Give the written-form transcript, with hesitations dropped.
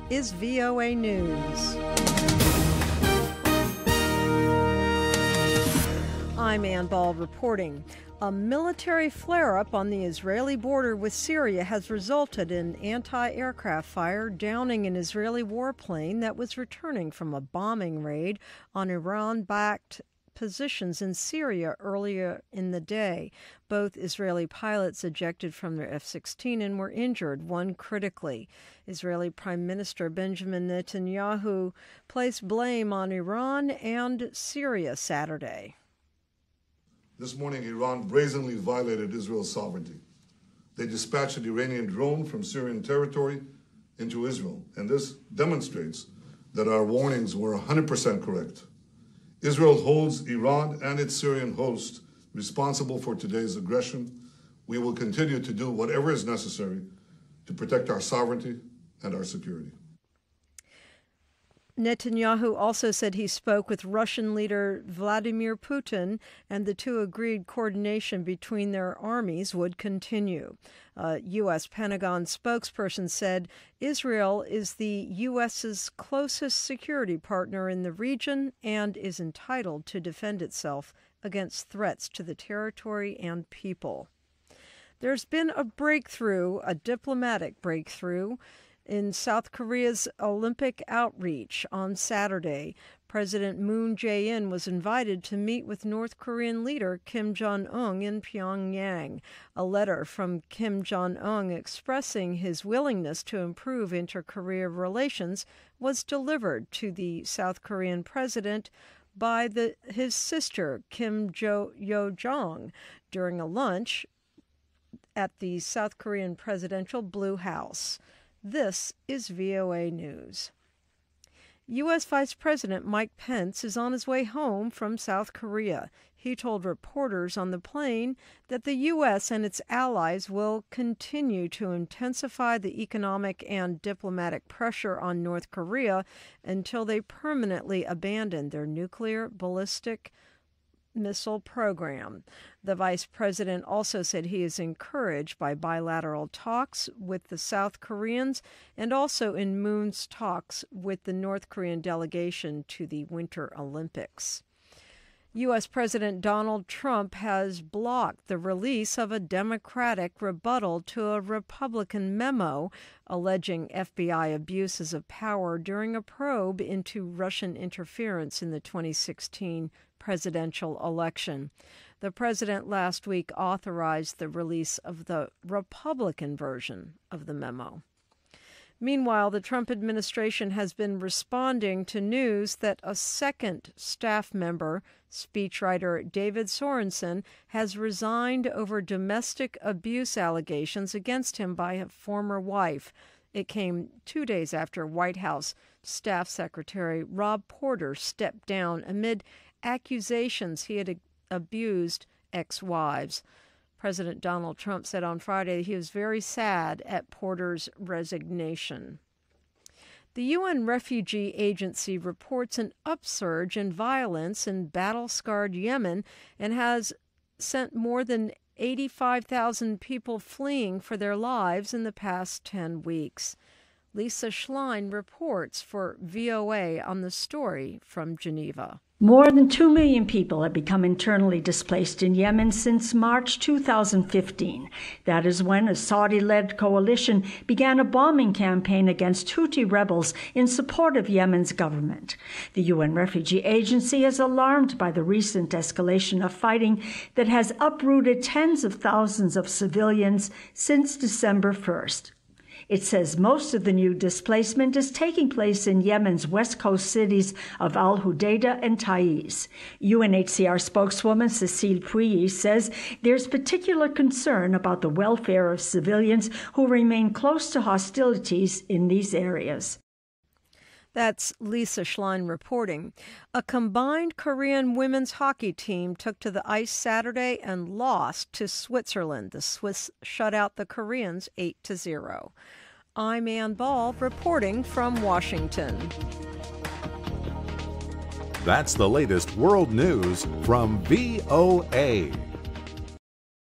is VOA News. I'm Ann Ball reporting. A military flare-up on the Israeli border with Syria has resulted in anti-aircraft fire downing an Israeli warplane that was returning from a bombing raid on Iran-backed positions in Syria earlier in the day. Both Israeli pilots ejected from their F-16 and were injured, one critically. Israeli Prime Minister Benjamin Netanyahu placed blame on Iran and Syria Saturday. This morning, Iran brazenly violated Israel's sovereignty. They dispatched an Iranian drone from Syrian territory into Israel, and this demonstrates that our warnings were 100% correct. Israel holds Iran and its Syrian host responsible for today's aggression. We will continue to do whatever is necessary to protect our sovereignty and our security. Netanyahu also said he spoke with Russian leader Vladimir Putin, and the two agreed coordination between their armies would continue. A U.S. Pentagon spokesperson said Israel is the U.S.'s closest security partner in the region and is entitled to defend itself against threats to the territory and people. There's been a breakthrough, a diplomatic breakthrough, in South Korea's Olympic outreach on Saturday. President Moon Jae-in was invited to meet with North Korean leader Kim Jong-un in Pyongyang. A letter from Kim Jong-un expressing his willingness to improve inter-Korea relations was delivered to the South Korean president by his sister, Kim Yo-jong, during a lunch at the South Korean Presidential Blue House. This is VOA News. U.S. Vice President Mike Pence is on his way home from South Korea. He told reporters on the plane that the U.S. and its allies will continue to intensify the economic and diplomatic pressure on North Korea until they permanently abandon their nuclear ballistic missile program. The vice president also said he is encouraged by bilateral talks with the South Koreans and also in Moon's talks with the North Korean delegation to the Winter Olympics. U.S. President Donald Trump has blocked the release of a Democratic rebuttal to a Republican memo alleging FBI abuses of power during a probe into Russian interference in the 2016 presidential election. The president last week authorized the release of the Republican version of the memo. Meanwhile, the Trump administration has been responding to news that a second staff member, speechwriter David Sorensen, has resigned over domestic abuse allegations against him by a former wife. It came 2 days after White House Staff Secretary Rob Porter stepped down amid accusations he had abused ex-wives. President Donald Trump said on Friday he was very sad at Porter's resignation. The UN Refugee Agency reports an upsurge in violence in battle-scarred Yemen and has sent more than 85,000 people fleeing for their lives in the past 10 weeks. Lisa Schlein reports for VOA on the story from Geneva. More than 2 million people have become internally displaced in Yemen since March 2015. That is when a Saudi-led coalition began a bombing campaign against Houthi rebels in support of Yemen's government. The UN Refugee Agency is alarmed by the recent escalation of fighting that has uprooted tens of thousands of civilians since December 1st. It says most of the new displacement is taking place in Yemen's west coast cities of Al-Hudaydah and Taiz. UNHCR spokeswoman Cécile Pouilly says there's particular concern about the welfare of civilians who remain close to hostilities in these areas. That's Lisa Schlein reporting. A combined Korean women's hockey team took to the ice Saturday and lost to Switzerland. The Swiss shut out the Koreans 8-0. I'm Ann Ball reporting from Washington. That's the latest world news from VOA.